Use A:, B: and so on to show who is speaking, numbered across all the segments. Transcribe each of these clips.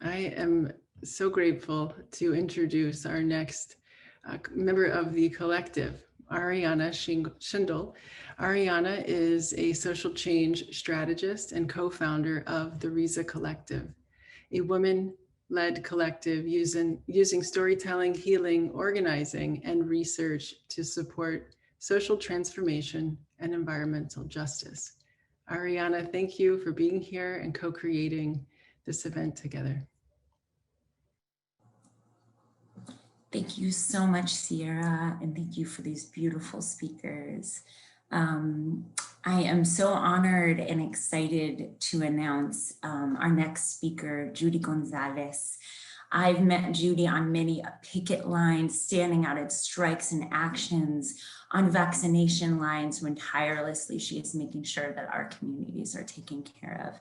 A: I am so grateful to introduce our next member of the collective, Ariana Schindel. Ariana is a social change strategist and co-founder of the Riza Collective, a women-led collective using storytelling, healing, organizing, and research to support social transformation and environmental justice. Ariana, thank you for being here and co-creating this event together.
B: Thank you so much, Sierra, and thank you for these beautiful speakers. I am so honored and excited to announce our next speaker, Judy Gonzalez. I've met Judy on many picket lines, standing out at strikes and actions, on vaccination lines, when tirelessly she is making sure that our communities are taken care of.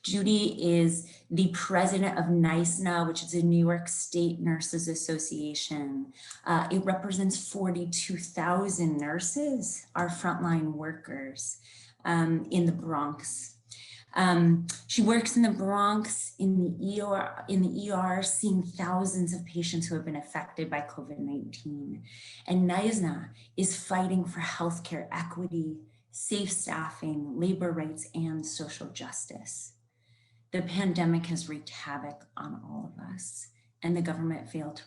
B: Judy is the president of NYSNA, which is a New York State Nurses Association. It represents 42,000 nurses, our frontline workers in the Bronx. She works in the Bronx in the ER, seeing thousands of patients who have been affected by COVID-19. And NYSNA is fighting for healthcare equity, safe staffing, labor rights, and social justice. The pandemic has wreaked havoc on all of us, and the government failed to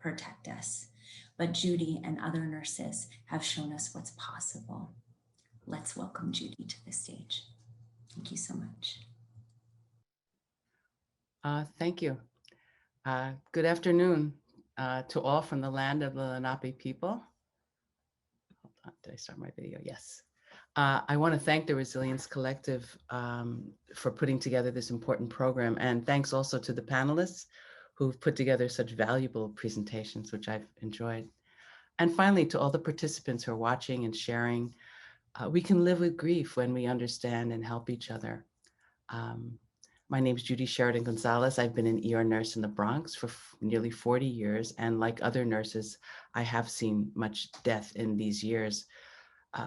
B: protect us. But Judy and other nurses have shown us what's possible. Let's welcome Judy to the stage. Thank you so much.
C: Thank you. Good afternoon to all from the land of the Lenape people. Hold on, did I start my video? Yes. I want to thank the Resilience Collective for putting together this important program, and thanks also to the panelists who've put together such valuable presentations, which I've enjoyed. And finally, to all the participants who are watching and sharing. We can live with grief when we understand and help each other. My name is Judy Sheridan-Gonzalez. I've been an ER nurse in the Bronx for nearly 40 years. And like other nurses, I have seen much death in these years.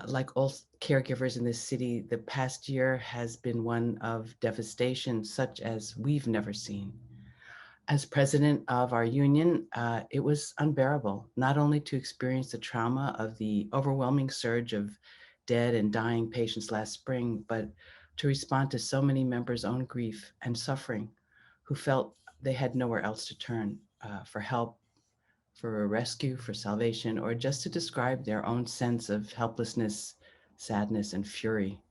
C: Like all caregivers in this city, the past year has been one of devastation such as we've never seen. As president of our union, it was unbearable, not only to experience the trauma of the overwhelming surge of dead and dying patients last spring, but to respond to so many members' own grief and suffering who felt they had nowhere else to turn for help, for a rescue, for salvation, or just to describe their own sense of helplessness, sadness, and fury.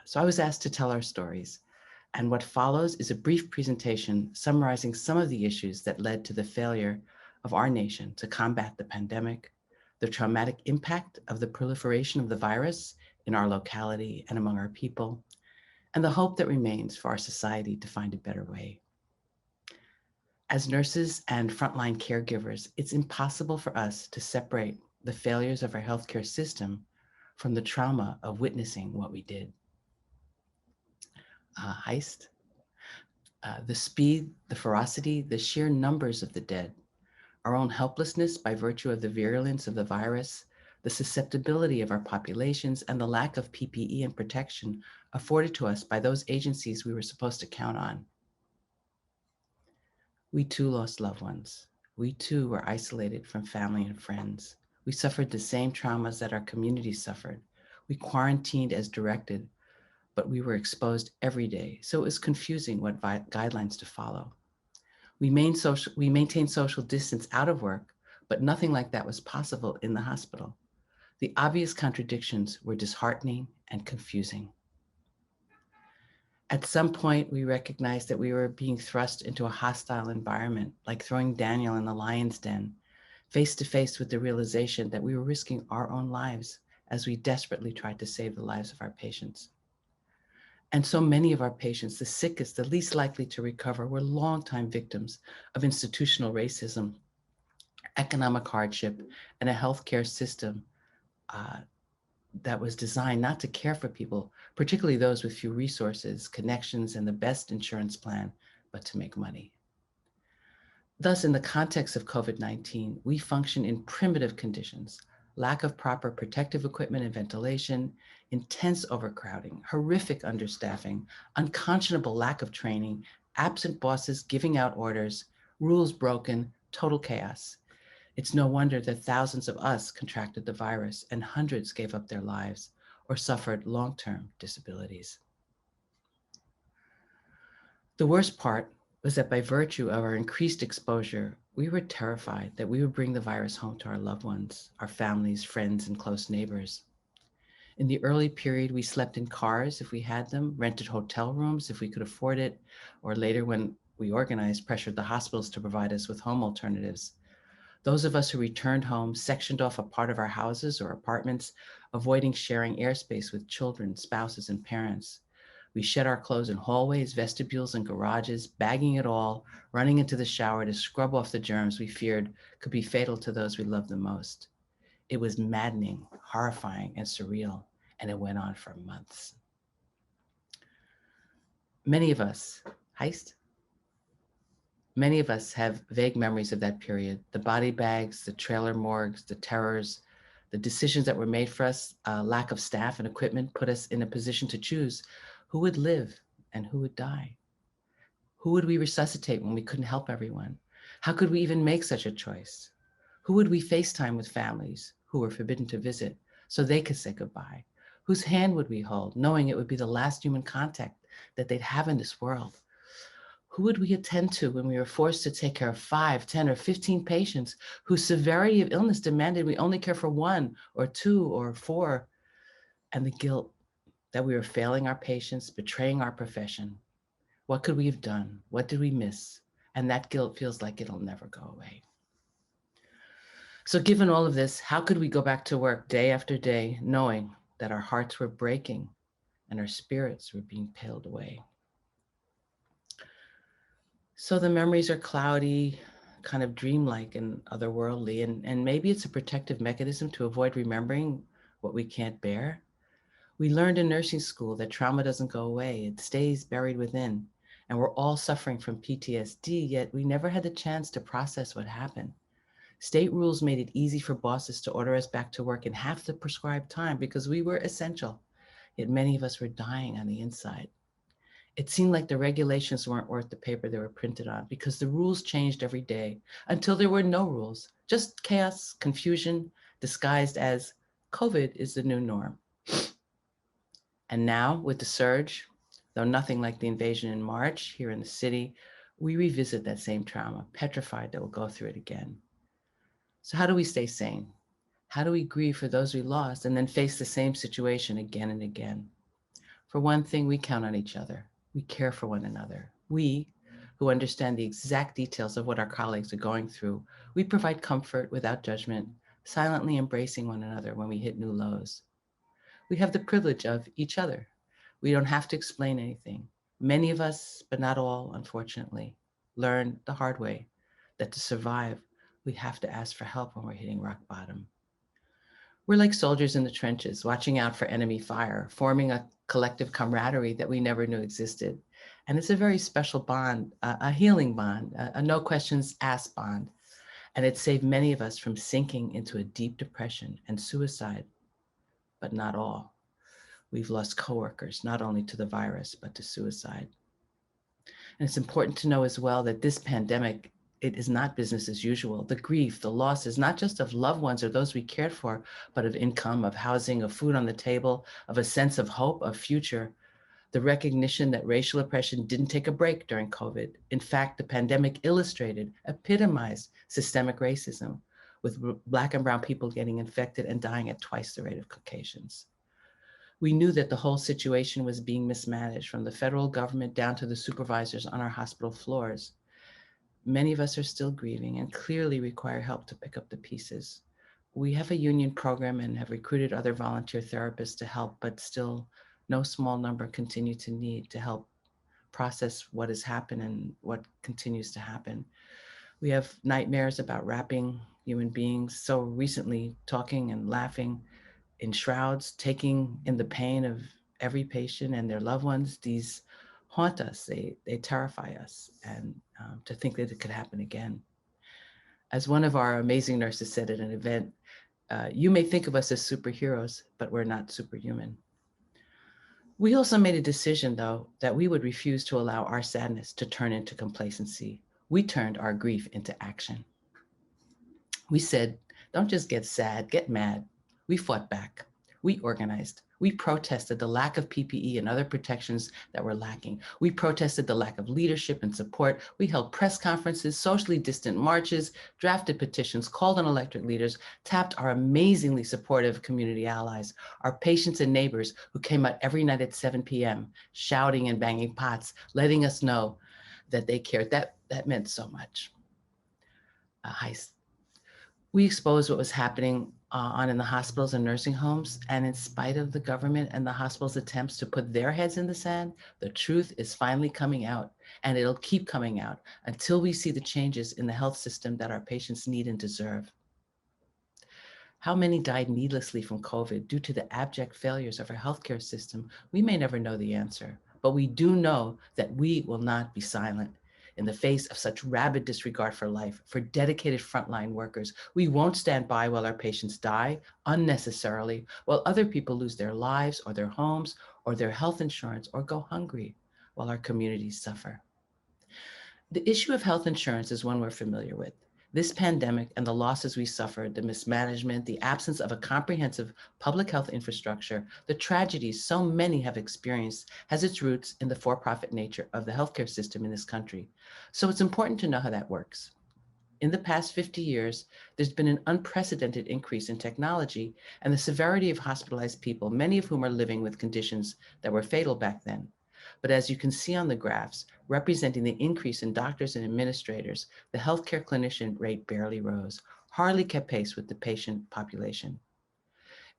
C: So I was asked to tell our stories. And what follows is a brief presentation summarizing some of the issues that led to the failure of our nation to combat the pandemic, the traumatic impact of the proliferation of the virus in our locality and among our people, and the hope that remains for our society to find a better way. As nurses and frontline caregivers, it's impossible for us to separate the failures of our healthcare system from the trauma of witnessing what we did. Heist, the speed, the ferocity, the sheer numbers of the dead, our own helplessness by virtue of the virulence of the virus, the susceptibility of our populations, and the lack of PPE and protection afforded to us by those agencies we were supposed to count on. We too lost loved ones. We too were isolated from family and friends. We suffered the same traumas that our community suffered. We quarantined as directed, but we were exposed every day, so it was confusing what guidelines to follow. We maintained social distance out of work, but nothing like that was possible in the hospital. The obvious contradictions were disheartening and confusing. At some point, we recognized that we were being thrust into a hostile environment, like throwing Daniel in the lion's den, face to face with the realization that we were risking our own lives as we desperately tried to save the lives of our patients. And so many of our patients, the sickest, the least likely to recover, were longtime victims of institutional racism, economic hardship, and a healthcare system that was designed not to care for people, particularly those with few resources, connections, and the best insurance plan, but to make money. Thus, in the context of COVID-19, we function in primitive conditions: lack of proper protective equipment and ventilation, intense overcrowding, horrific understaffing, unconscionable lack of training, absent bosses giving out orders, rules broken, total chaos. It's no wonder that thousands of us contracted the virus and hundreds gave up their lives or suffered long-term disabilities. The worst part was that by virtue of our increased exposure, we were terrified that we would bring the virus home to our loved ones, our families, friends, and close neighbors. In the early period, we slept in cars if we had them, rented hotel rooms if we could afford it, or later when we organized, pressured the hospitals to provide us with home alternatives. Those of us who returned home sectioned off a part of our houses or apartments, avoiding sharing airspace with children, spouses, and parents. We shed our clothes in hallways, vestibules, and garages, bagging it all, running into the shower to scrub off the germs we feared could be fatal to those we loved the most. It was maddening, horrifying, and surreal, and it went on for months. Many of us have vague memories of that period, the body bags, the trailer morgues, the terrors, the decisions that were made for us, lack of staff and equipment put us in a position to choose who would live and who would die. Who would we resuscitate when we couldn't help everyone? How could we even make such a choice? Who would we FaceTime with families who were forbidden to visit so they could say goodbye? Whose hand would we hold, knowing it would be the last human contact that they'd have in this world? Who would we attend to when we were forced to take care of 5, 10, or 15 patients whose severity of illness demanded we only care for 1 or 2 or 4? And the guilt that we were failing our patients, betraying our profession. What could we have done? What did we miss? And that guilt feels like it'll never go away. So given all of this, how could we go back to work day after day, knowing that our hearts were breaking and our spirits were being paled away? So the memories are cloudy, kind of dreamlike and otherworldly, and maybe it's a protective mechanism to avoid remembering what we can't bear. We learned in nursing school that trauma doesn't go away, it stays buried within, and we're all suffering from PTSD, yet we never had the chance to process what happened. State rules made it easy for bosses to order us back to work in half the prescribed time because we were essential, yet many of us were dying on the inside. It seemed like the regulations weren't worth the paper they were printed on because the rules changed every day until there were no rules, just chaos, confusion, disguised as COVID is the new norm. And now with the surge, though nothing like the invasion in March here in the city, we revisit that same trauma, petrified that we'll go through it again. So how do we stay sane? How do we grieve for those we lost and then face the same situation again and again? For one thing, we count on each other. We care for one another. We, who understand the exact details of what our colleagues are going through, we provide comfort without judgment, silently embracing one another when we hit new lows. We have the privilege of each other. We don't have to explain anything. Many of us, but not all, unfortunately, learn the hard way that to survive, we have to ask for help when we're hitting rock bottom. We're like soldiers in the trenches, watching out for enemy fire, forming a collective camaraderie that we never knew existed. And it's a very special bond, a healing bond, a no questions asked bond. And it saved many of us from sinking into a deep depression and suicide, but not all. We've lost coworkers, not only to the virus, but to suicide. And it's important to know as well that this pandemic, it is not business as usual. The grief, the loss is not just of loved ones or those we cared for, but of income, of housing, of food on the table, of a sense of hope, of future. The recognition that racial oppression didn't take a break during COVID. In fact, the pandemic illustrated, epitomized systemic racism, with Black and brown people getting infected and dying at twice the rate of Caucasians. We knew that the whole situation was being mismanaged from the federal government down to the supervisors on our hospital floors. Many of us are still grieving and clearly require help to pick up the pieces. We have a union program and have recruited other volunteer therapists to help, but still no small number continue to need to help process what has happened and what continues to happen. We have nightmares about wrapping human beings so recently, talking and laughing in shrouds, taking in the pain of every patient and their loved ones. These haunt us, they terrify us, and to think that it could happen again. As one of our amazing nurses said at an event, you may think of us as superheroes, but we're not superhuman. We also made a decision, though, that we would refuse to allow our sadness to turn into complacency. We turned our grief into action. We said, don't just get sad, get mad. We fought back. We organized. We protested the lack of PPE and other protections that were lacking. We protested the lack of leadership and support. We held press conferences, socially distant marches, drafted petitions, called on elected leaders, tapped our amazingly supportive community allies, our patients and neighbors who came out every night at 7 p.m., shouting and banging pots, letting us know that they cared. That meant so much. We exposed what was happening in the hospitals and nursing homes. And in spite of the government and the hospitals' attempts to put their heads in the sand, the truth is finally coming out, and it'll keep coming out until we see the changes in the health system that our patients need and deserve. How many died needlessly from COVID due to the abject failures of our healthcare system? We may never know the answer, but we do know that we will not be silent. In the face of such rabid disregard for life, for dedicated frontline workers, we won't stand by while our patients die unnecessarily, while other people lose their lives or their homes or their health insurance or go hungry, while our communities suffer. The issue of health insurance is one we're familiar with. This pandemic and the losses we suffered, the mismanagement, the absence of a comprehensive public health infrastructure, the tragedies so many have experienced has its roots in the for-profit nature of the healthcare system in this country. So it's important to know how that works. In the past 50 years, there's been an unprecedented increase in technology and the severity of hospitalized people, many of whom are living with conditions that were fatal back then. But as you can see on the graphs, representing the increase in doctors and administrators, the healthcare clinician rate barely rose, hardly kept pace with the patient population.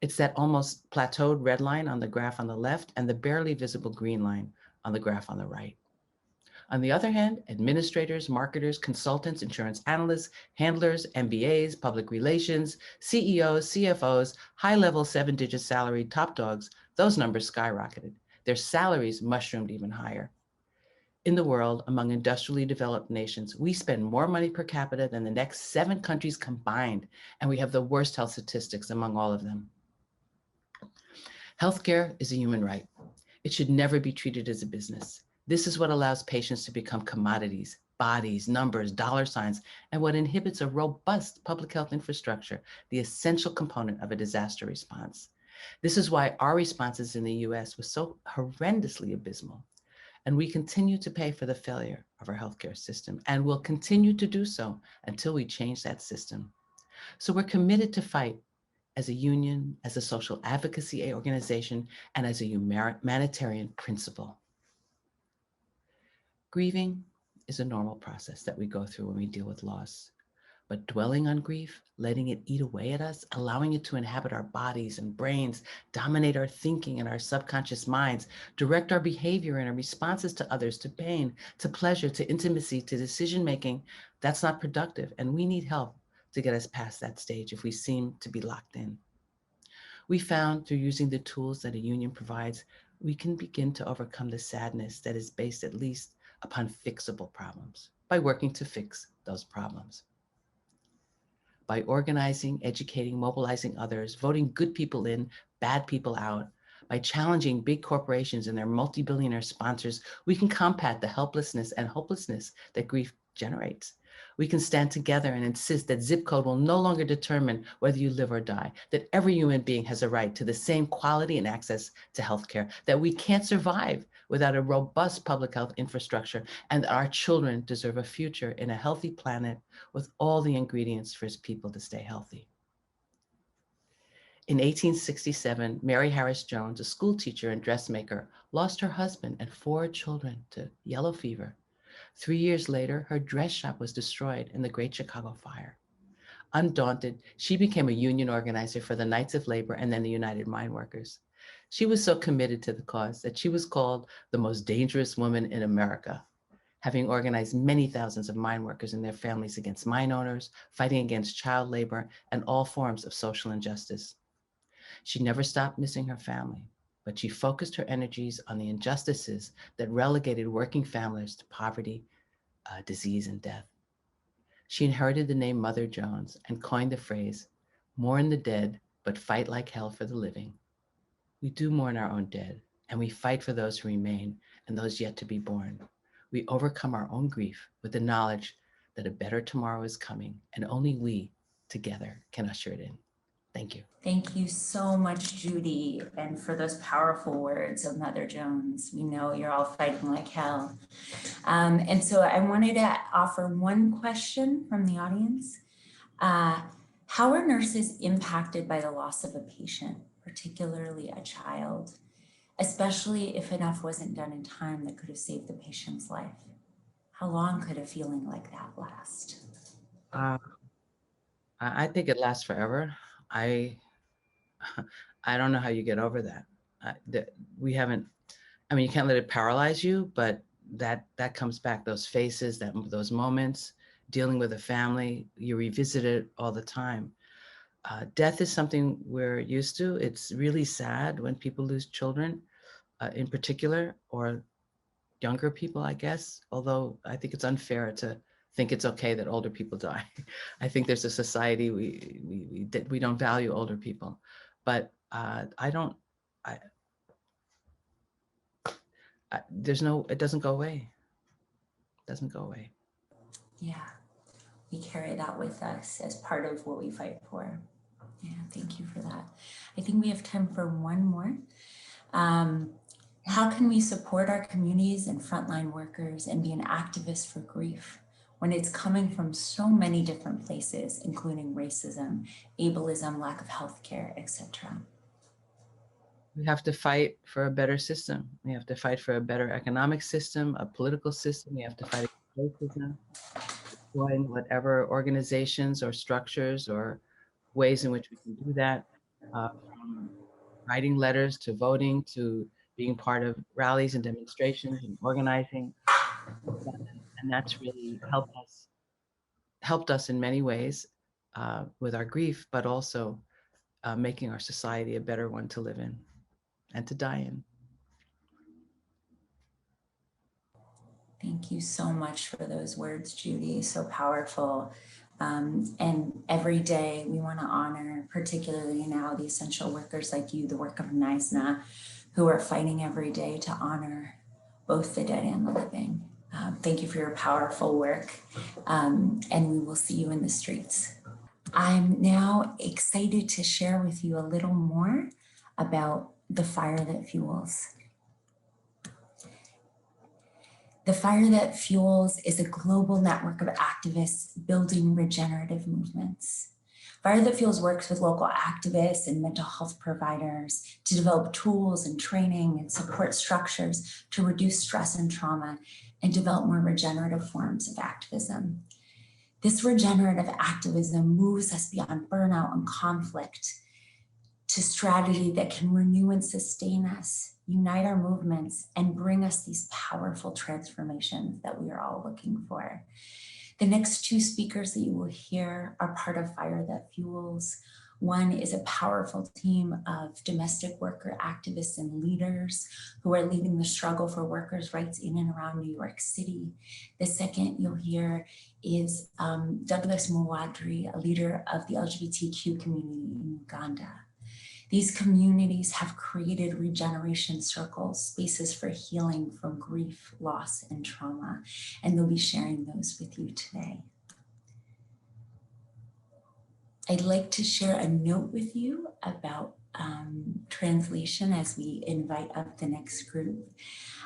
C: It's that almost plateaued red line on the graph on the left and the barely visible green line on the graph on the right. On the other hand, administrators, marketers, consultants, insurance analysts, handlers, MBAs, public relations, CEOs, CFOs, high-level 7-digit salaried top dogs, those numbers skyrocketed. Their salaries mushroomed even higher. In the world, among industrially developed nations, we spend more money per capita than the next 7 countries combined, and we have the worst health statistics among all of them. Healthcare is a human right. It should never be treated as a business. This is what allows patients to become commodities, bodies, numbers, dollar signs, and what inhibits a robust public health infrastructure, the essential component of a disaster response. This is why our responses in the US were so horrendously abysmal. And we continue to pay for the failure of our healthcare system and will continue to do so until we change that system. So we're committed to fight as a union, as a social advocacy organization, and as a humanitarian principle. Grieving is a normal process that we go through when we deal with loss. But dwelling on grief, letting it eat away at us, allowing it to inhabit our bodies and brains, dominate our thinking and our subconscious minds, direct our behavior and our responses to others, to pain, to pleasure, to intimacy, to decision-making, that's not productive. And we need help to get us past that stage if we seem to be locked in. We found through using the tools that a union provides, we can begin to overcome the sadness that is based at least upon fixable problems by working to fix those problems. By organizing, educating, mobilizing others, voting good people in, bad people out, by challenging big corporations and their multi-billionaire sponsors, we can combat the helplessness and hopelessness that grief generates. We can stand together and insist that zip code will no longer determine whether you live or die, that every human being has a right to the same quality and access to healthcare, that we can't survive without a robust public health infrastructure, and that our children deserve a future in a healthy planet with all the ingredients for its people to stay healthy. In 1867, Mary Harris Jones, a school teacher and dressmaker, lost her husband and 4 children to yellow fever. 3 years later, her dress shop was destroyed in the Great Chicago Fire. Undaunted, she became a union organizer for the Knights of Labor and then the United Mine Workers. She was so committed to the cause that she was called the most dangerous woman in America, having organized many thousands of mine workers and their families against mine owners, fighting against child labor and all forms of social injustice. She never stopped missing her family, but she focused her energies on the injustices that relegated working families to poverty, disease, and death. She inherited the name Mother Jones and coined the phrase, "Mourn the dead, but fight like hell for the living." We do mourn our own dead, and we fight for those who remain and those yet to be born. We overcome our own grief with the knowledge that a better tomorrow is coming, and only we together can usher it in. Thank you.
B: Thank you so much, Judy, and for those powerful words of Mother Jones. We know you're all fighting like hell. And so I wanted to offer one question from the audience. How are nurses impacted by the loss of a patient, particularly a child, especially if enough wasn't done in time that could have saved the patient's life? How long could a feeling like that last?
C: I think it lasts forever. I don't know how you get over that. We haven't, I mean, you can't let it paralyze you, but that comes back, those faces, those moments, dealing with a family, you revisit it all the time. Death is something we're used to. It's really sad when people lose children in particular, or younger people, I guess, although I think it's unfair to think it's okay that older people die. I think there's a society, we don't value older people, but it doesn't go away. It doesn't go away.
B: Yeah, we carry that with us as part of what we fight for. Yeah, thank you for that. I think we have time for one more. How can we support our communities and frontline workers and be an activist for grief when it's coming from so many different places, including racism, ableism, lack of healthcare, etc.?
C: We have to fight for a better system. We have to fight for a better economic system, a political system. We have to fight against racism, destroying whatever organizations or structures or ways in which we can do that, from writing letters to voting to being part of rallies and demonstrations and organizing. And that's really helped us in many ways with our grief, but also making our society a better one to live in and to die in.
B: Thank you so much for those words, Judy. So powerful. And every day we want to honor, particularly now, the essential workers like you, the work of NYSNA, who are fighting every day to honor both the dead and the living. Thank you for your powerful work, and we will see you in the streets. I'm now excited to share with you a little more about the fire that fuels. The Fire That Fuels is a global network of activists building regenerative movements. Fire That Fuels works with local activists and mental health providers to develop tools and training and support structures to reduce stress and trauma and develop more regenerative forms of activism. This regenerative activism moves us beyond burnout and conflict to strategy that can renew and sustain us, unite our movements, and bring us these powerful transformations that we are all looking for. The next two speakers that you will hear are part of Fire That Fuels. One is a powerful team of domestic worker activists and leaders who are leading the struggle for workers' rights in and around New York City. The second you'll hear is Douglas Mwadri, a leader of the LGBTQ community in Uganda. These communities have created regeneration circles, spaces for healing from grief, loss, and trauma, and they'll be sharing those with you today. I'd like to share a note with you about translation as we invite up the next group.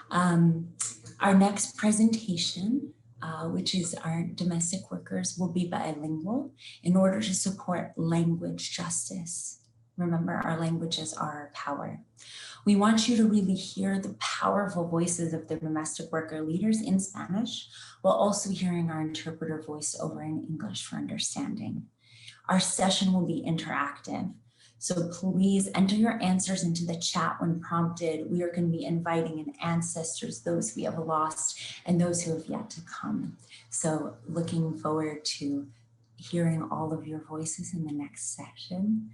B: Our next presentation, which is our domestic workers, will be bilingual in order to support language justice. Remember, our languages are our power. We want you to really hear the powerful voices of the domestic worker leaders in Spanish, while also hearing our interpreter voice over in English for understanding. Our session will be interactive, so please enter your answers into the chat when prompted. We are going to be inviting in ancestors, those we have lost, and those who have yet to come. So looking forward to hearing all of your voices in the next session.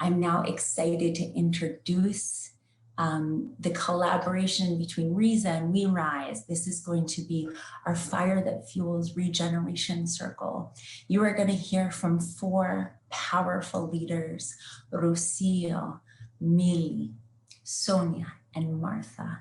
B: I'm now excited to introduce the collaboration between Riza and We Rise. This is going to be our Fire That Fuels Regeneration Circle. You are going to hear from 4 powerful leaders, Rocio, Mili, Sonia, and Martha.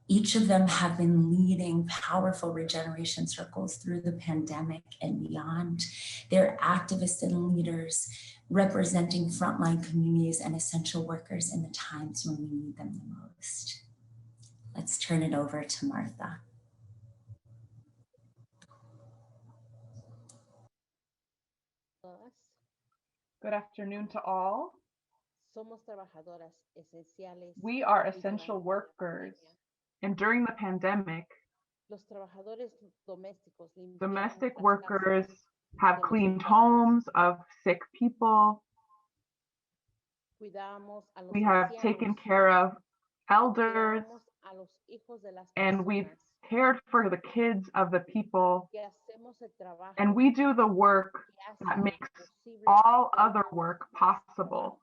B: Each of them have been leading powerful regeneration circles through the pandemic and beyond. They're activists and leaders representing frontline communities and essential workers in the times when we need them the most. Let's turn it over to Martha.
D: Good afternoon to all.
E: Somos trabajadoras esenciales.
D: We are essential workers, and during the pandemic,
E: Los trabajadores domésticos
D: domestic
E: las
D: workers
E: casas
D: have cleaned homes of sick people.
E: cuidamos a los
D: We have
E: ancianos,
D: taken care of elders,
E: cuidamos a los hijos de las
D: and we've
E: personas,
D: cared for the kids of the people,
E: que hacemos el trabajo
D: and we do the work
E: que hace
D: that makes
E: posible
D: all
E: el
D: other work possible.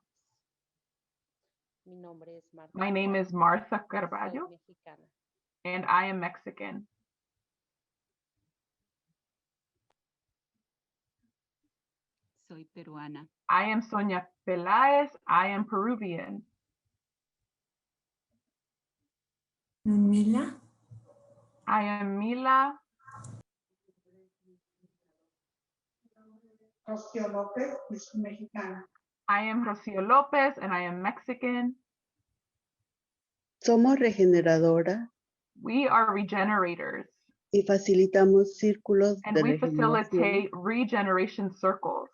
E: Mi nombre es Marta.
D: My name is Martha
E: Soy
D: Carvalho,
E: mexicana.
D: and I am Mexican.
F: Soy peruana.
D: I am Sonia Peláez. I am Peruvian.
B: Mila?
D: I am Mila.
G: Rocío López, es mexicana.
D: I am Rocio Lopez, and I am Mexican.
H: Somos regeneradoras
D: We are regenerators,
H: y facilitamos círculos
D: and
H: de
D: we
H: regeneración
D: facilitate regeneration circles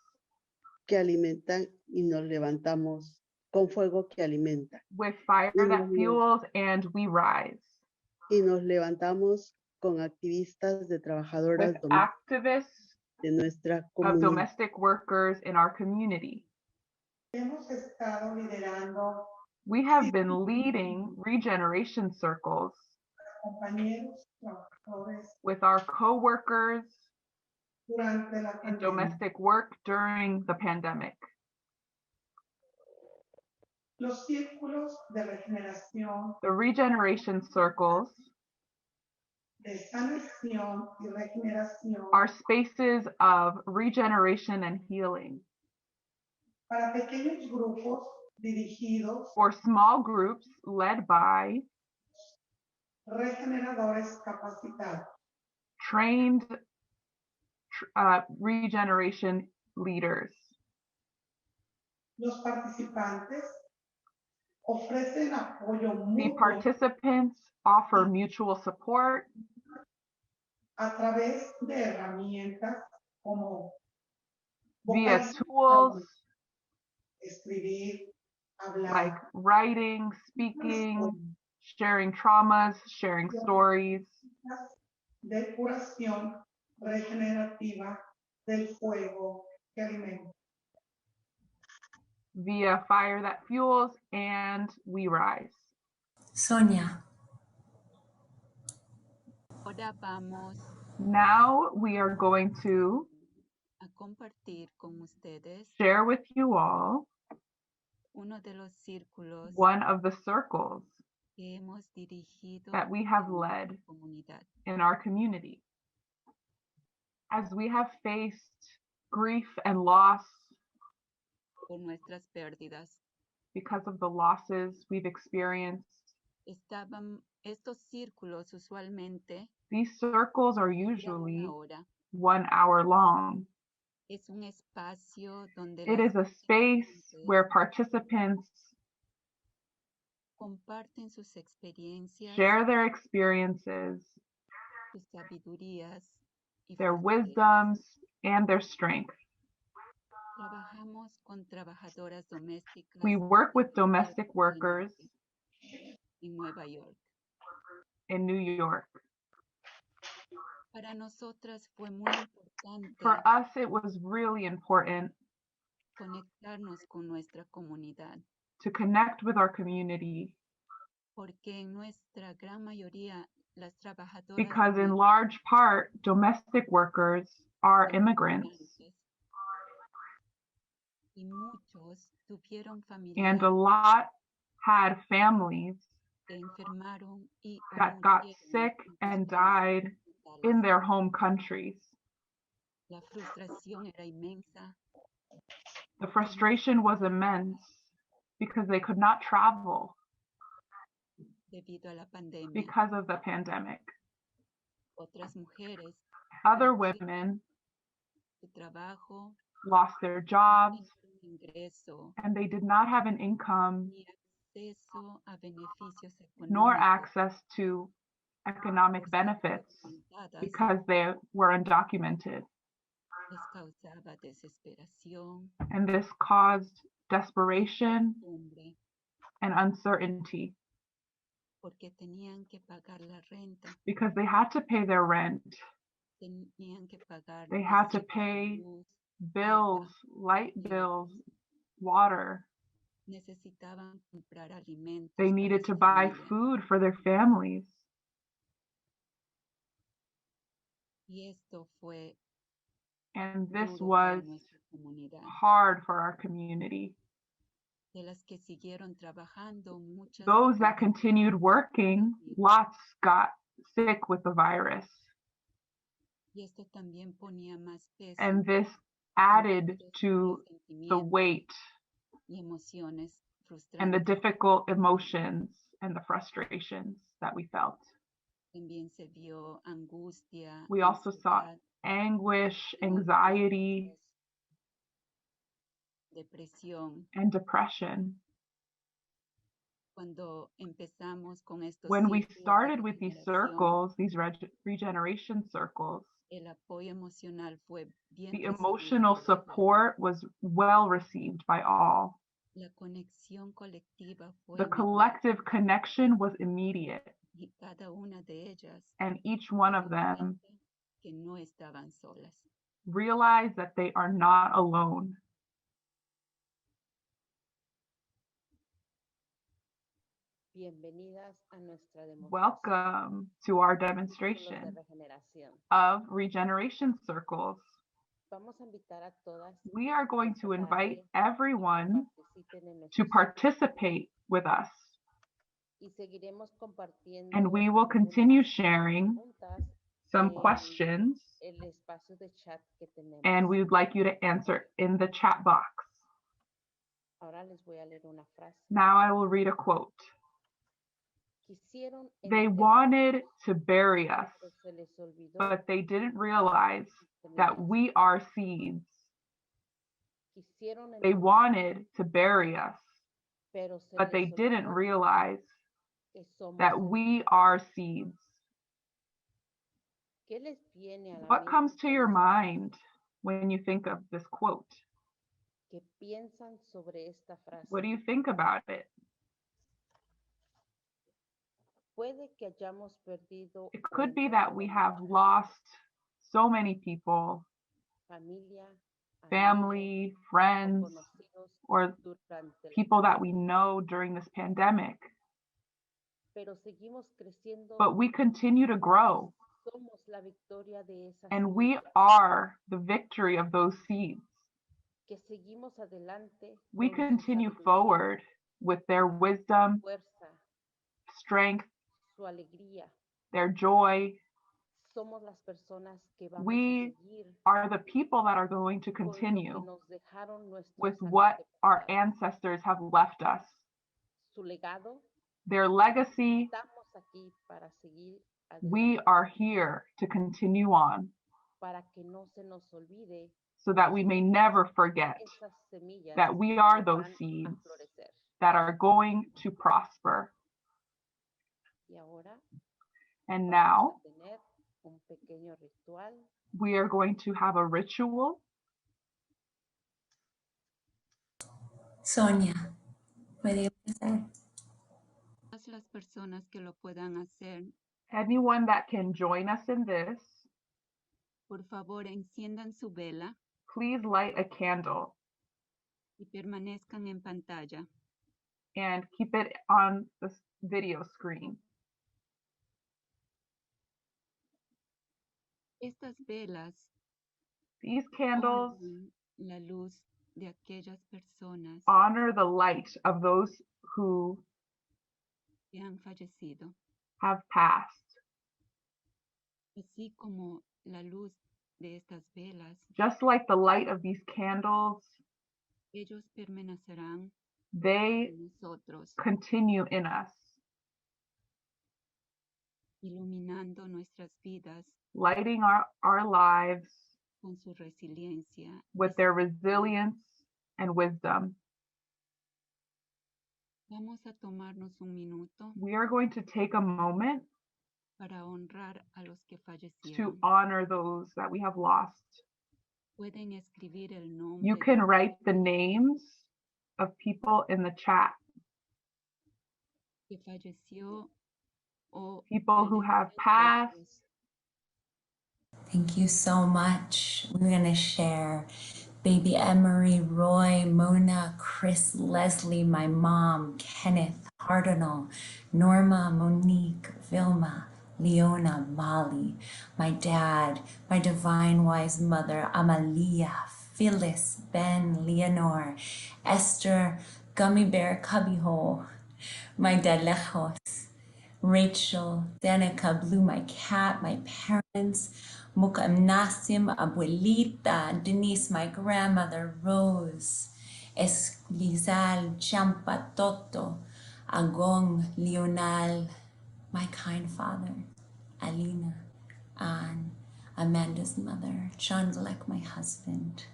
H: que alimentan y nos levantamos con fuego que alimenta.
D: with fire that fuels, and we rise.
H: Y nos levantamos con activistas de trabajadoras
D: With activists
H: de nuestra
D: of
H: comunidad.
D: domestic workers in our community.
G: Hemos estado liderando
D: We have been leading regeneration circles
G: compañeros trabajadores
D: with our co-workers
G: durante la
D: in
G: pandemia.
D: domestic work during the pandemic.
G: Los círculos de regeneración,
D: The regeneration circles
G: de sanación y regeneración
D: are spaces of regeneration and healing
G: para pequeños grupos dirigidos,
D: for small groups led by
G: regeneradores capacitados.
D: trained regeneration leaders.
G: Los participantes ofrecen apoyo
D: The
G: mutuo
D: participants offer mutual support
G: a través de herramientas como
D: via
G: vocalizar,
D: tools
G: escribir, hablar,
D: like writing, speaking, sharing traumas, sharing stories,
G: de curación regenerativa del fuego que alimenta.
D: via fire that fuels, and we rise.
B: Sonia.
F: Ahora vamos
D: Now we are going to
F: a compartir con ustedes
D: share with you all
F: uno de los círculos
D: one of the circles
F: que hemos dirigido
D: that we have
F: en
D: led
F: nuestra comunidad.
D: in our community. As we have faced grief and loss
F: Por nuestras pérdidas.
D: because of the losses we've experienced,
F: Estos círculos usualmente
D: these circles are
F: duran
D: usually
F: una hora.
D: 1 hour long.
F: Es un espacio donde
D: It
F: las
D: is a space
F: participantes
D: where participants
F: comparten sus experiencias,
D: share their experiences,
F: sus sabidurías y
D: their
F: fortalezas.
D: wisdoms, and their strength.
F: Trabajamos con trabajadoras domésticas
D: We work with
F: en
D: domestic workers
F: en Nueva York.
D: in New York.
F: Para nosotras fue muy importante
D: For us, it was really important
F: conectarnos con nuestra comunidad,
D: to connect with our community
F: porque en nuestra gran mayoría las trabajadoras
D: because in
F: domésticas
D: large part, domestic workers are
F: son
D: immigrants,
F: migrantes y muchos tuvieron
D: and a
F: familiares
D: lot had families
F: que enfermaron y o
D: that got
F: murieron
D: sick
F: en sus
D: and
F: países
D: died
F: natales.
D: in their home countries.
F: La frustración era inmensa
D: The frustration was immense because they could not travel.
F: debido a la pandemia.
D: because of the pandemic.
F: Otras mujeres
D: Other
F: perdieron
D: women
F: su trabajo,
D: lost their
F: no
D: jobs
F: tenían ingreso
D: and they did not have an income
F: ni acceso a beneficios
D: nor
F: económicos
D: access to economic
F: por ser
D: benefits
F: indocumentadas,
D: because they were undocumented.
F: les causaba desesperación,
D: And this caused desperation
F: incertidumbre,
D: and uncertainty
F: porque tenían que pagar la renta,
D: because they had to pay their rent,
F: tenían que pagar
D: they
F: los
D: had to
F: recibos de
D: pay
F: luz,
D: bills, light bills, water.
F: necesitaban comprar alimentos
D: They
F: para
D: needed
F: su
D: to buy
F: familia.
D: food for their families.
F: Y esto fue
D: And this
F: duro
D: was
F: para nuestra comunidad.
D: hard for our community.
F: De las que siguieron trabajando, muchas
D: Those that
F: contagiaron
D: continued working,
F: el virus.
D: lots got sick with the virus.
F: Y esto también ponía más peso
D: And this
F: en
D: added
F: todos
D: to
F: los
D: the
F: sentimientos
D: weight
F: y emociones
D: and the
F: frustrantes.
D: difficult emotions and the frustrations that we felt.
F: También se vio angustia,
D: We also saw
F: ansiedad,
D: anguish, anxiety,
F: depresión.
D: and depression.
F: Cuando empezamos con estos
D: When we
F: círculos de
D: started with these
F: regeneración,
D: circles, these regeneration circles,
F: el apoyo emocional fue bien
D: the
F: recibido
D: emotional
F: por todos.
D: support was well received by all.
F: La conexión colectiva fue
D: The
F: inmediata
D: collective connection was immediate,
F: y cada una de ellas
D: and each one
F: se
D: of
F: dio
D: them
F: cuenta que no estaban solas.
D: realized that they are not alone.
E: Bienvenidas a nuestra demostración
D: Welcome to our
E: de
D: demonstration
E: regeneración.
D: of regeneration circles.
E: Vamos a invitar a todas
D: We are going to invite
E: que
D: everyone
E: participen en
D: to
E: nuestro
D: participate with us,
E: y seguiremos compartiendo
D: and we will continue sharing
E: preguntas
D: some
E: en
D: questions,
E: el espacio de chat que tenemos.
D: and we would like you to answer in the chat box.
E: Ahora les voy a leer una frase.
D: Now I will read a quote.
E: Quisieron
D: They
E: enterrarnos,
D: wanted to bury us,
E: pero se les olvidó
D: but they didn't realize that
E: semillas.
D: we are seeds.
E: Quisieron
D: They
E: enterrarnos,
D: wanted to bury us,
E: pero se
D: but they
E: les
D: didn't
E: olvidó
D: realize
E: que somos
D: that we are seeds.
E: ¿Qué les viene a la
D: What
E: mente
D: comes to
E: con
D: your
E: esta
D: mind when you think of this quote?
E: ¿Qué piensan sobre esta frase?
D: What do you think about it?
E: Puede que hayamos perdido
D: It
E: o
D: could be
E: hemos
D: that we have
E: perdido
D: lost so many people,
E: familia, amigos
D: family,
E: o
D: friends,
E: conocidos
D: or
E: durante la
D: people that we
E: pandemia,
D: know during this pandemic,
E: pero seguimos creciendo.
D: but we continue to grow,
E: Somos la victoria de esas
D: and we
E: semillas,
D: are the victory of those seeds.
E: que seguimos adelante
D: We
E: con su
D: continue
E: sabiduría,
D: forward with their wisdom,
E: fuerza,
D: strength,
E: su alegría.
D: their joy.
E: Somos las personas que vamos
D: We
E: a seguir
D: are the people that are going to
E: con lo que
D: continue
E: nos dejaron nuestros
D: with what our
E: antepasados.
D: ancestors have left us.
E: Su legado,
D: Their legacy,
E: estamos aquí para seguir
D: we
E: adelante,
D: are here to continue on
E: para que no se nos olvide
D: so that we may never forget
E: esas semillas
D: that we are
E: que
D: those
E: van a
D: seeds
E: florecer.
D: that are going to prosper.
E: Y ahora
D: And
E: vamos
D: now
E: a tener un pequeño ritual.
D: we are going to have a ritual.
B: Sonia, puede empezar.
F: Todas las personas que lo puedan hacer,
D: Anyone that can join us in this,
F: por favor, enciendan su vela
D: please light a candle
F: y permanezcan en pantalla.
D: and keep it on the video screen.
F: Estas velas
D: These candles
F: honran la luz de aquellas personas
D: honor the light of those who
F: que han fallecido,
D: have passed.
F: así como la luz de estas velas,
D: Just like the light of these candles,
F: ellos permanecerán
D: they
F: en nosotros
D: continue in us
F: iluminando nuestras vidas
D: lighting our lives
F: con su resiliencia.
D: with their resilience and wisdom.
F: Vamos a tomarnos un minuto
D: We are going to take a moment
F: para honrar a los que
D: to
F: fallecieron.
D: honor those that we have lost.
F: Pueden escribir el nombre
D: You can write the names of people in the chat,
F: que falleció o
D: people who have
F: falleció
D: passed.
F: después.
B: Thank you so much. We're going to share baby Emery, Roy, Mona, Chris, Leslie, my mom, Kenneth, Cardinal, Norma, Monique, Vilma, Leona, Molly, my dad, my divine wise mother, Amalia, Phyllis, Ben, Leonor, Esther, Gummy Bear, Cubbyhole, my dad Lejos, Rachel, Danica, Blue, my cat, my parents, Mukam Nasim, Abuelita, Denise, my grandmother, Rose, Esquilizal, Champa, Toto, Agong, Leonal, my kind father, Alina, Anne, Amanda's mother, John Gleck, my husband,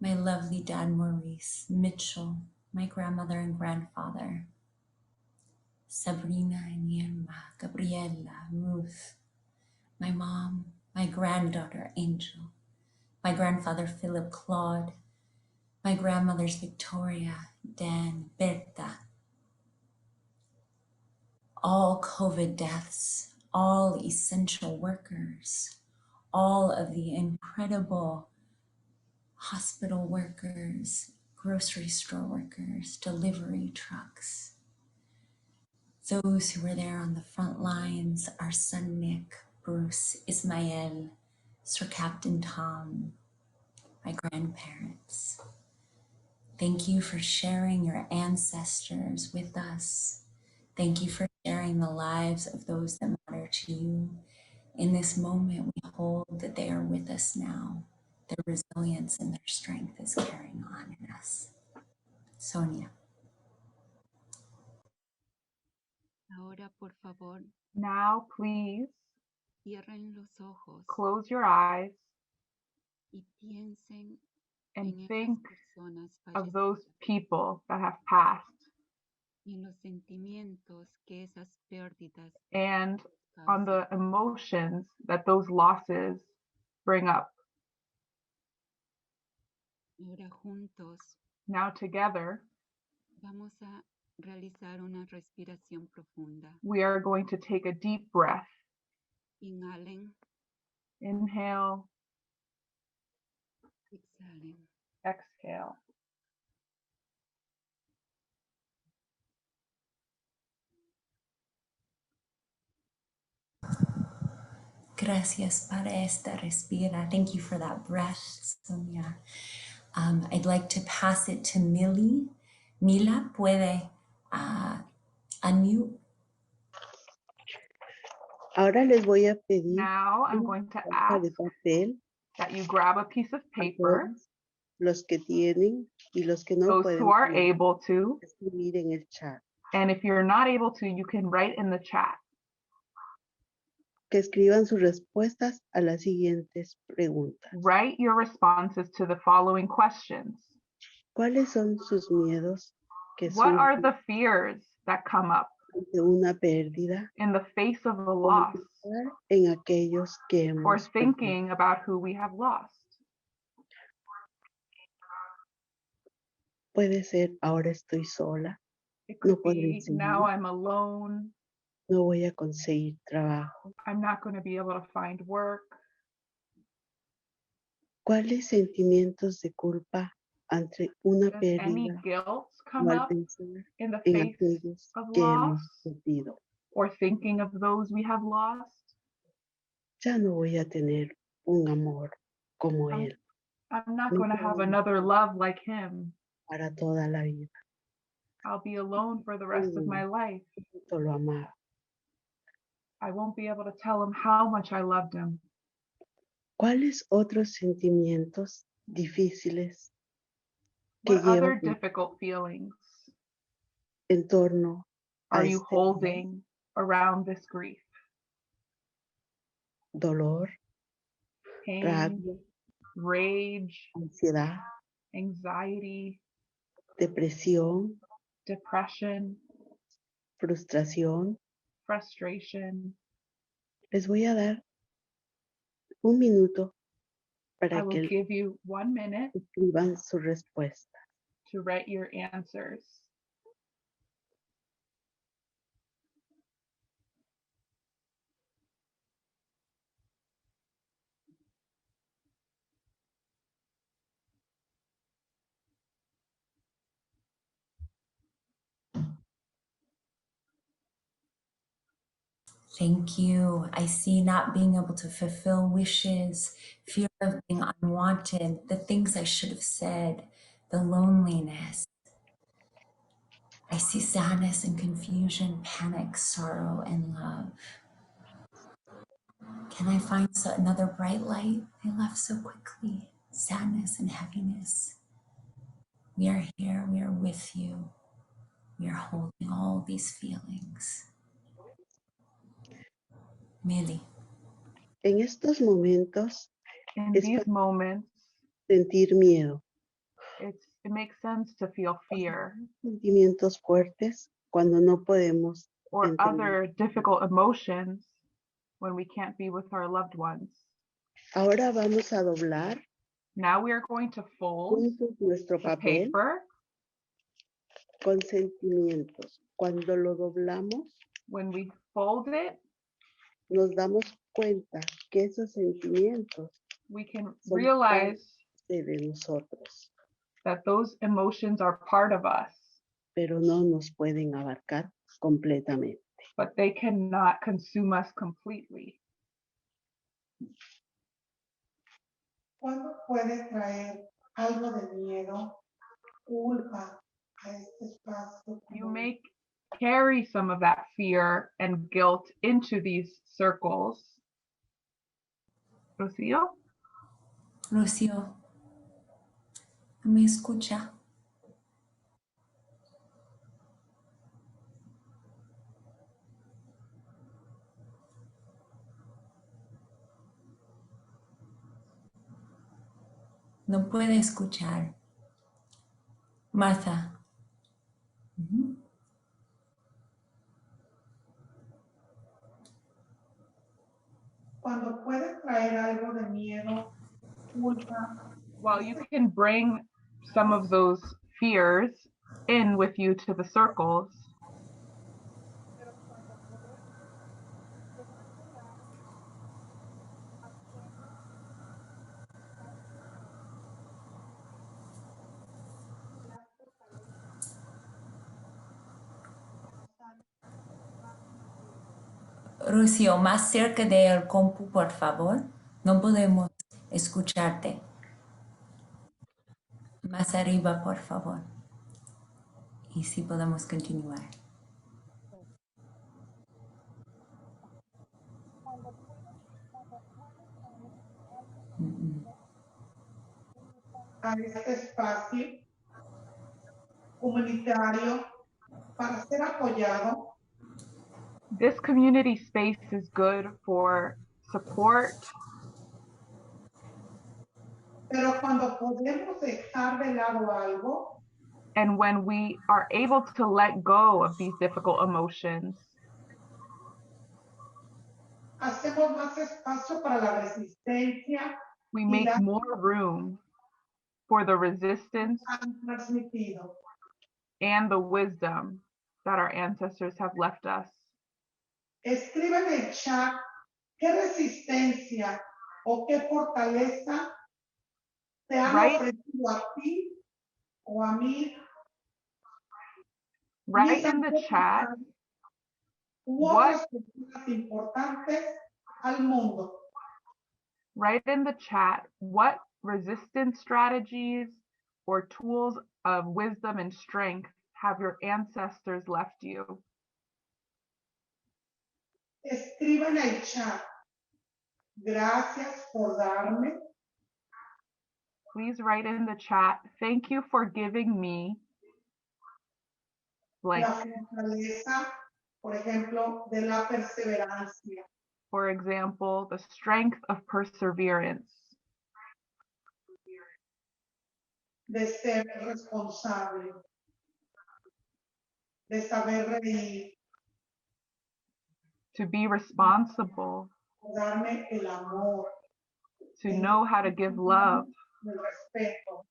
B: my lovely dad, Maurice, Mitchell, my grandmother and grandfather, Sabrina and Irma, Gabriela, Ruth, my mom, my granddaughter, Angel, my grandfather, Philip Claude, my grandmothers, Victoria, Dan, Berta, all COVID deaths, all essential workers, all of the incredible hospital workers, grocery store workers, delivery trucks, those who were there on the front lines, our son Nick, Bruce, Ismael, Sir Captain Tom, my grandparents. Thank you for sharing your ancestors with us. Thank you for sharing the lives of those that matter to you. In this moment, we hold that they are with us now. Their resilience and their strength is carrying on in us. Sonia.
F: Ahora, por favor,
D: Now, please
F: cierren los ojos
D: close your eyes
F: y piensen
D: and
F: en esas
D: think
F: personas
D: of those
F: fallecidas
D: people that have passed
F: y en los sentimientos que esas pérdidas
D: and on
F: causan.
D: the emotions that those losses bring up.
F: Ahora juntos
D: Now together,
F: vamos a realizar una respiración profunda.
D: we are going to take a deep breath.
F: Inhalen,
D: Inhale,
F: exhalen.
D: exhale.
B: Gracias para esta respira. Thank you for that breath, Sonia. I'd like to pass it to Millie. Mila, puede unmute.
H: Ahora les voy a pedir
D: Now I'm
H: una
D: going to
H: hoja
D: ask
H: de papel
D: that you grab a piece of
H: a
D: paper,
H: todos los que tienen y los que no
D: those
H: pueden
D: who are
H: pueden
D: able to,
H: escribir en el chat.
D: and if you're not able to, you can write in the chat.
H: Que escriban sus respuestas a las siguientes preguntas.
D: Write your responses to the following questions.
H: ¿Cuáles son sus miedos que
D: What are
H: surgen
D: the fears that come up
H: ante una pérdida
D: in the face of a
H: o
D: loss
H: pensar en aquellos que
D: or
H: hemos perdido?
D: thinking about who we have lost?
H: Puede ser ahora estoy sola,
D: It
H: no
D: could
H: podré
D: be
H: seguir,
D: now I'm alone,
H: no voy a conseguir trabajo.
D: I'm not going to be able to find work.
H: ¿Cuáles sentimientos de culpa ante una
D: Does any
H: pérdida
D: guilt
H: o
D: come
H: al
D: up
H: pensar
D: in the
H: en
D: face
H: aquellos
D: of
H: que
D: loss
H: hemos perdido?
D: or thinking of those we have lost?
H: Ya no voy a tener un amor como
D: I'm-
H: él
D: I'm not
H: No
D: going to have
H: puedo
D: another love like him.
H: para toda la vida.
D: I'll be alone for the rest of my life.
H: Cuánto lo amaba.
D: I won't be able to tell him how much I loved him.
H: ¿Cuáles otros sentimientos difíciles que
D: What other
H: llevan
D: difficult feelings
H: en torno a
D: are you
H: este dolor?
D: holding around this grief?
H: dolor,
D: pain,
H: rabia,
D: rage,
H: ansiedad,
D: anxiety,
H: depresión,
D: depression,
H: frustración.
D: frustration.
H: Les voy a dar un minuto
D: I
H: para
D: will
H: que
D: give you 1 minute
H: escriban su respuesta.
D: to write your answers.
B: Thank you. I see not being able to fulfill wishes, fear of being unwanted, the things I should have said, the loneliness. I see sadness and confusion, panic, sorrow, and love. Can I find another bright light? They left so quickly. Sadness and heaviness. We are here. We are with you. We are holding all these feelings. Millie.
H: En estos momentos
D: In
H: es
D: these moments,
H: sentir miedo,
D: it makes sense to feel fear
H: sentimientos fuertes cuando no podemos
D: or
H: entender.
D: other difficult emotions when we can't be with our loved ones.
H: Ahora vamos a doblar
D: Now we are going to fold
H: juntos nuestro
D: the
H: papel
D: paper.
H: con sentimientos. Cuando lo doblamos,
D: When we fold it,
H: nos damos cuenta que esos sentimientos
D: we can
H: son
D: realize
H: parte de nosotros,
D: that those emotions are part of us,
H: pero no nos pueden abarcar completamente.
D: but they cannot consume us completely.
G: ¿Cuándo puede traer algo de miedo, culpa a este espacio?
D: You may carry some of that fear and guilt into these circles. Rocío?
B: Rocío, ¿me escucha? No puede escuchar. Martha.
G: Cuando puede traer algo de miedo, culpa.
D: Well, you can bring some of those fears in with you to the circles.
B: Rocío, más cerca del compu, por favor. No podemos escucharte. Más arriba, por favor. Y sí podemos continuar.
G: A este espacio comunitario para ser apoyado.
D: This community space is good for support.
G: Pero cuando podemos dejar de lado algo,
D: And when we are able to let go of these difficult emotions,
G: hacemos más espacio para la resistencia
D: we
G: y
D: make
G: la
D: more room for the resistance
G: han transmitido.
D: and the wisdom that our ancestors have left us.
G: Escribe en el chat qué resistencia o qué fortaleza te han
D: Right.
G: ofrecido a ti o a mí.
D: Write in the chat
G: Otras personas importantes al mundo.
D: Write in the chat what resistance strategies or tools of wisdom and strength have your ancestors left you.
G: Escribe en el chat. Gracias por darme.
D: Please write in the chat, thank you for giving me blank.
G: La fortaleza, por ejemplo, de la perseverancia.
D: For example, the strength of perseverance,
G: de ser responsable, de saber reír,
D: to be responsible,
G: de darme el amor,
D: to know how to give love,
G: el respeto.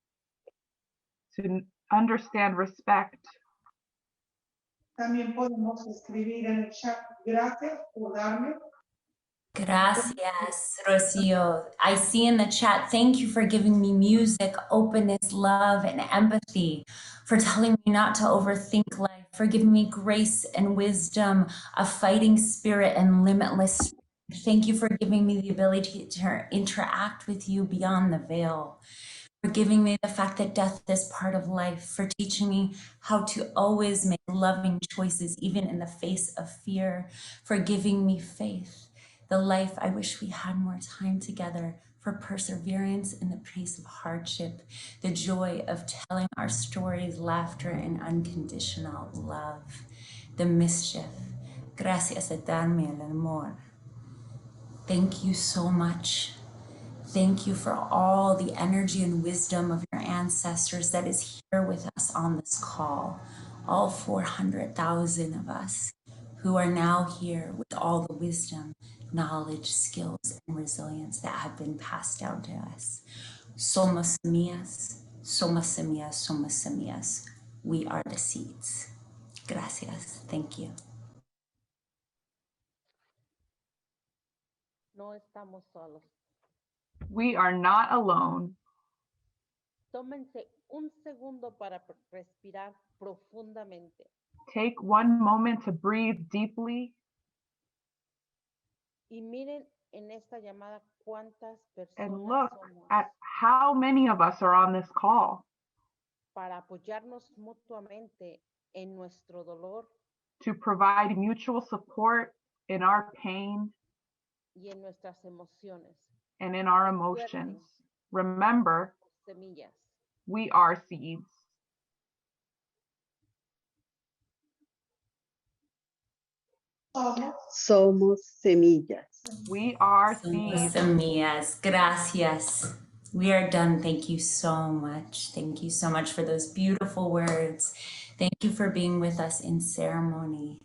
D: to understand respect.
G: También podemos escribir en el chat, gracias por darme.
B: Gracias, Rocio. I see in the chat, thank you for giving me music, openness, love, and empathy, for telling me not to overthink life, for giving me grace and wisdom, a fighting spirit, and limitless strength. Thank you for giving me the ability to interact with you beyond the veil, for giving me the fact that death is part of life, for teaching me how to always make loving choices, even in the face of fear, for giving me faith, the life I wish we had more time together, for perseverance in the face of hardship, the joy of telling our stories, laughter, and unconditional love, the mischief. Gracias a darme el amor. Thank you so much. Thank you for all the energy and wisdom of your ancestors that is here with us on this call. All 400,000 of us who are now here with all the wisdom, knowledge, skills, and resilience that have been passed down to us. Somos semillas, somos semillas, somos semillas. We are the seeds. Gracias. Thank you.
E: No estamos solos.
D: We are not alone.
E: Tómense un segundo para respirar profundamente.
D: Take one moment to breathe deeply
E: Y miren en esta llamada cuántas
D: and
E: personas
D: look
E: somos
D: at how many of us are on this call
E: para apoyarnos mutuamente en nuestro dolor
D: to provide mutual support in our pain
E: y en nuestras emociones.
D: and in our
E: Recuerden,
D: emotions. Remember,
E: semillas.
D: we are seeds.
H: Somos semillas.
D: We are
B: Somos
D: seeds.
B: semillas. Gracias. We are done. Thank you so much. Thank you so much for those beautiful words. Thank you for being with us in ceremony.